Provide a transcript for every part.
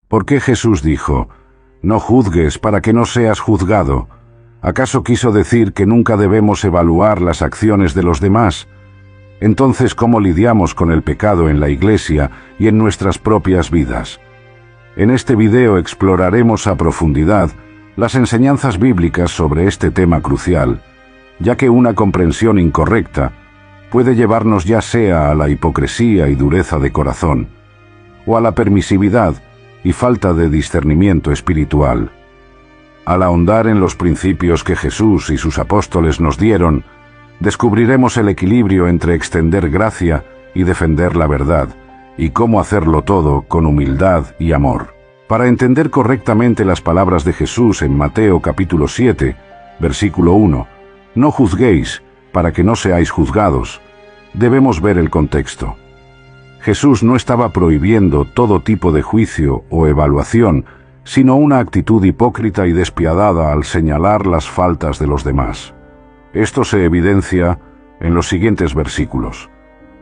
¿Por qué Jesús dijo, «No juzgues para que no seas juzgado»? ¿Acaso quiso decir que nunca debemos evaluar las acciones de los demás? Entonces, ¿cómo lidiamos con el pecado en la Iglesia y en nuestras propias vidas? En este video exploraremos a profundidad las enseñanzas bíblicas sobre este tema crucial, ya que una comprensión incorrecta puede llevarnos ya sea a la hipocresía y dureza de corazón, o a la permisividad y falta de discernimiento espiritual. Al ahondar en los principios que Jesús y sus apóstoles nos dieron, descubriremos el equilibrio entre extender gracia y defender la verdad, y cómo hacerlo todo con humildad y amor. Para entender correctamente las palabras de Jesús en Mateo capítulo 7, versículo 1, «No juzguéis, para que no seáis juzgados», debemos ver el contexto. Jesús no estaba prohibiendo todo tipo de juicio o evaluación, sino una actitud hipócrita y despiadada al señalar las faltas de los demás. Esto se evidencia en los siguientes versículos.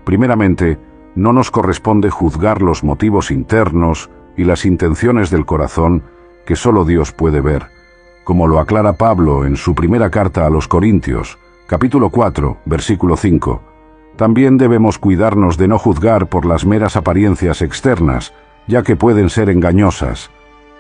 Primeramente, no nos corresponde juzgar los motivos internos y las intenciones del corazón que solo Dios puede ver, como lo aclara Pablo en su primera carta a los Corintios, capítulo 4, versículo 5. También debemos cuidarnos de no juzgar por las meras apariencias externas, ya que pueden ser engañosas.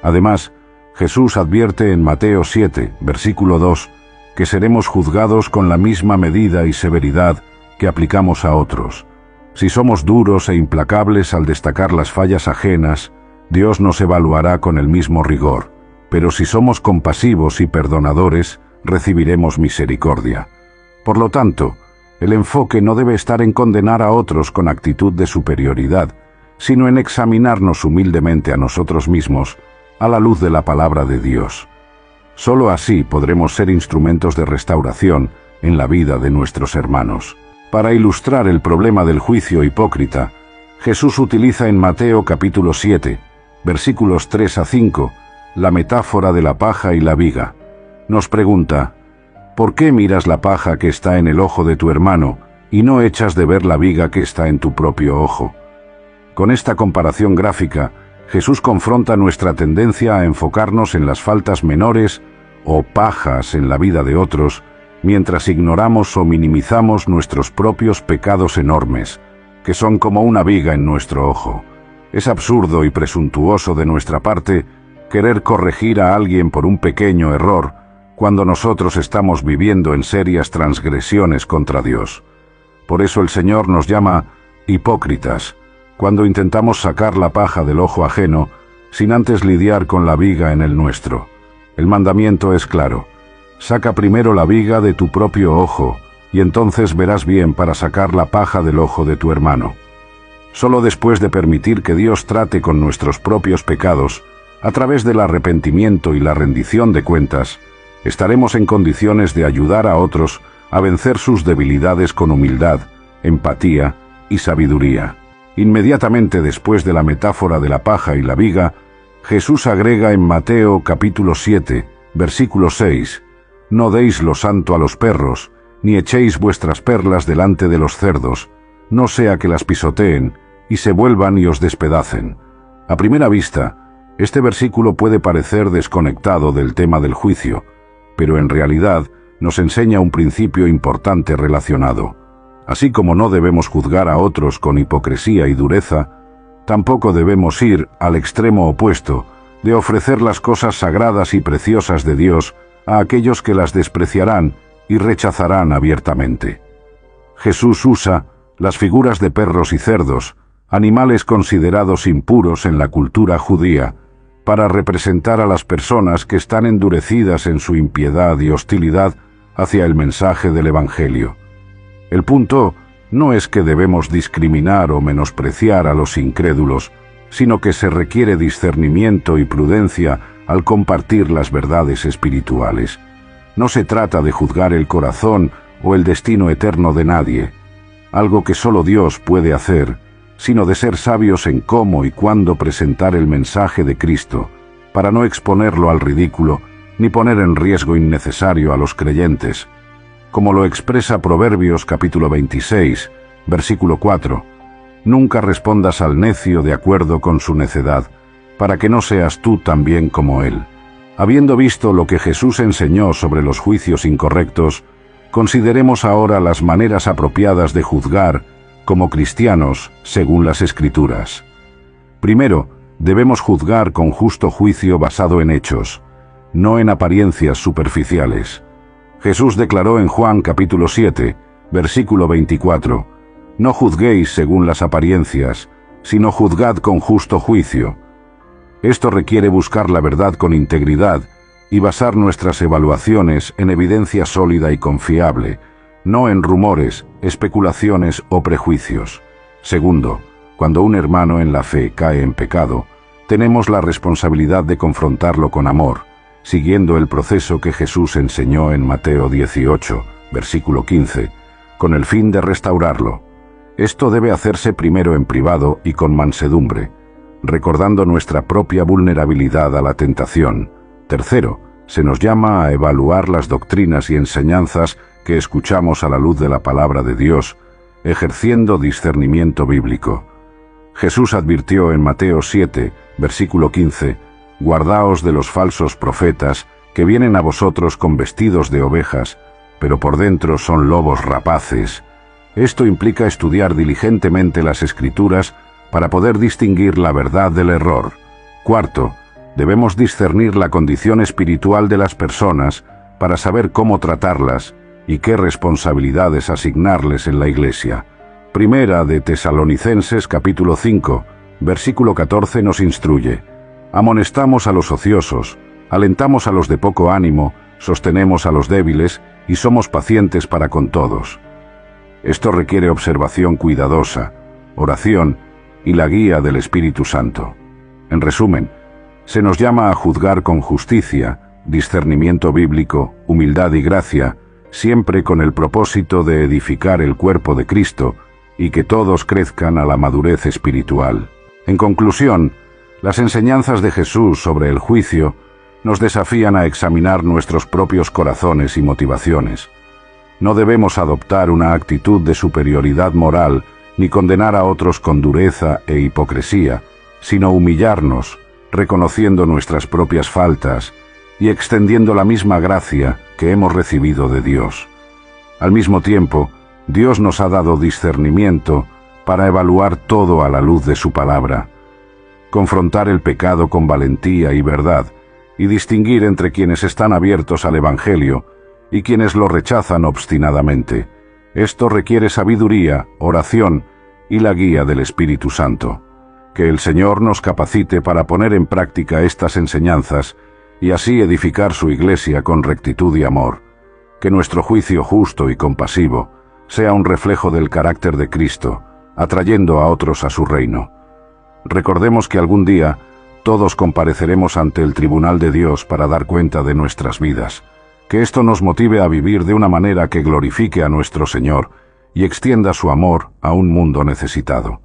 Además, Jesús advierte en Mateo 7, versículo 2, que seremos juzgados con la misma medida y severidad que aplicamos a otros. Si somos duros e implacables al destacar las fallas ajenas, Dios nos evaluará con el mismo rigor. Pero si somos compasivos y perdonadores, recibiremos misericordia. Por lo tanto, el enfoque no debe estar en condenar a otros con actitud de superioridad, sino en examinarnos humildemente a nosotros mismos a la luz de la palabra de Dios. Solo así podremos ser instrumentos de restauración en la vida de nuestros hermanos. Para ilustrar el problema del juicio hipócrita, Jesús utiliza en Mateo capítulo 7, versículos 3 a 5, la metáfora de la paja y la viga. Nos pregunta, ¿por qué miras la paja que está en el ojo de tu hermano y no echas de ver la viga que está en tu propio ojo? Con esta comparación gráfica, Jesús confronta nuestra tendencia a enfocarnos en las faltas menores o pajas en la vida de otros, mientras ignoramos o minimizamos nuestros propios pecados enormes, que son como una viga en nuestro ojo. Es absurdo y presuntuoso de nuestra parte querer corregir a alguien por un pequeño error, cuando nosotros estamos viviendo en serias transgresiones contra Dios. Por eso el Señor nos llama hipócritas, cuando intentamos sacar la paja del ojo ajeno, sin antes lidiar con la viga en el nuestro. El mandamiento es claro: saca primero la viga de tu propio ojo, y entonces verás bien para sacar la paja del ojo de tu hermano. Solo después de permitir que Dios trate con nuestros propios pecados, a través del arrepentimiento y la rendición de cuentas, estaremos en condiciones de ayudar a otros a vencer sus debilidades con humildad, empatía y sabiduría. Inmediatamente después de la metáfora de la paja y la viga, Jesús agrega en Mateo capítulo 7, versículo 6, «No deis lo santo a los perros, ni echéis vuestras perlas delante de los cerdos, no sea que las pisoteen y se vuelvan y os despedacen». A primera vista, este versículo puede parecer desconectado del tema del juicio, pero en realidad nos enseña un principio importante relacionado. Así como no debemos juzgar a otros con hipocresía y dureza, tampoco debemos ir al extremo opuesto de ofrecer las cosas sagradas y preciosas de Dios a aquellos que las despreciarán y rechazarán abiertamente. Jesús usa las figuras de perros y cerdos, animales considerados impuros en la cultura judía, para representar a las personas que están endurecidas en su impiedad y hostilidad hacia el mensaje del Evangelio. El punto no es que debemos discriminar o menospreciar a los incrédulos, sino que se requiere discernimiento y prudencia al compartir las verdades espirituales. No se trata de juzgar el corazón o el destino eterno de nadie, algo que solo Dios puede hacer, sino de ser sabios en cómo y cuándo presentar el mensaje de Cristo, para no exponerlo al ridículo ni poner en riesgo innecesario a los creyentes. Como lo expresa Proverbios capítulo 26, versículo 4, «Nunca respondas al necio de acuerdo con su necedad, para que no seas tú también como él. Habiendo visto lo que Jesús enseñó sobre los juicios incorrectos, consideremos ahora las maneras apropiadas de juzgar como cristianos según las Escrituras. Primero, debemos juzgar con justo juicio basado en hechos, no en apariencias superficiales. Jesús declaró en Juan capítulo 7, versículo 24, «No juzguéis según las apariencias, sino juzgad con justo juicio». Esto requiere buscar la verdad con integridad y basar nuestras evaluaciones en evidencia sólida y confiable, no en rumores, especulaciones o prejuicios. Segundo, cuando un hermano en la fe cae en pecado, tenemos la responsabilidad de confrontarlo con amor, siguiendo el proceso que Jesús enseñó en Mateo 18, versículo 15, con el fin de restaurarlo. Esto debe hacerse primero en privado y con mansedumbre, recordando nuestra propia vulnerabilidad a la tentación. Tercero, se nos llama a evaluar las doctrinas y enseñanzas que escuchamos a la luz de la palabra de Dios, ejerciendo discernimiento bíblico. Jesús advirtió en Mateo 7, versículo 15, «Guardaos de los falsos profetas que vienen a vosotros con vestidos de ovejas, pero por dentro son lobos rapaces». Esto implica estudiar diligentemente las Escrituras para poder distinguir la verdad del error. Cuarto, debemos discernir la condición espiritual de las personas para saber cómo tratarlas y qué responsabilidades asignarles en la Iglesia. Primera de Tesalonicenses capítulo 5, versículo 14 nos instruye: «Amonestamos a los ociosos, alentamos a los de poco ánimo, sostenemos a los débiles y somos pacientes para con todos». Esto requiere observación cuidadosa, oración y la guía del Espíritu Santo. En resumen, se nos llama a juzgar con justicia, discernimiento bíblico, humildad y gracia, siempre con el propósito de edificar el cuerpo de Cristo y que todos crezcan a la madurez espiritual. En conclusión, las enseñanzas de Jesús sobre el juicio nos desafían a examinar nuestros propios corazones y motivaciones. No debemos adoptar una actitud de superioridad moral ni condenar a otros con dureza e hipocresía, sino humillarnos, reconociendo nuestras propias faltas y extendiendo la misma gracia que hemos recibido de Dios. Al mismo tiempo, Dios nos ha dado discernimiento para evaluar todo a la luz de su palabra, confrontar el pecado con valentía y verdad, y distinguir entre quienes están abiertos al Evangelio y quienes lo rechazan obstinadamente. Esto requiere sabiduría, oración y la guía del Espíritu Santo. Que el Señor nos capacite para poner en práctica estas enseñanzas y así edificar su Iglesia con rectitud y amor. Que nuestro juicio justo y compasivo sea un reflejo del carácter de Cristo, atrayendo a otros a su reino. Recordemos que algún día todos compareceremos ante el tribunal de Dios para dar cuenta de nuestras vidas. Que esto nos motive a vivir de una manera que glorifique a nuestro Señor y extienda su amor a un mundo necesitado.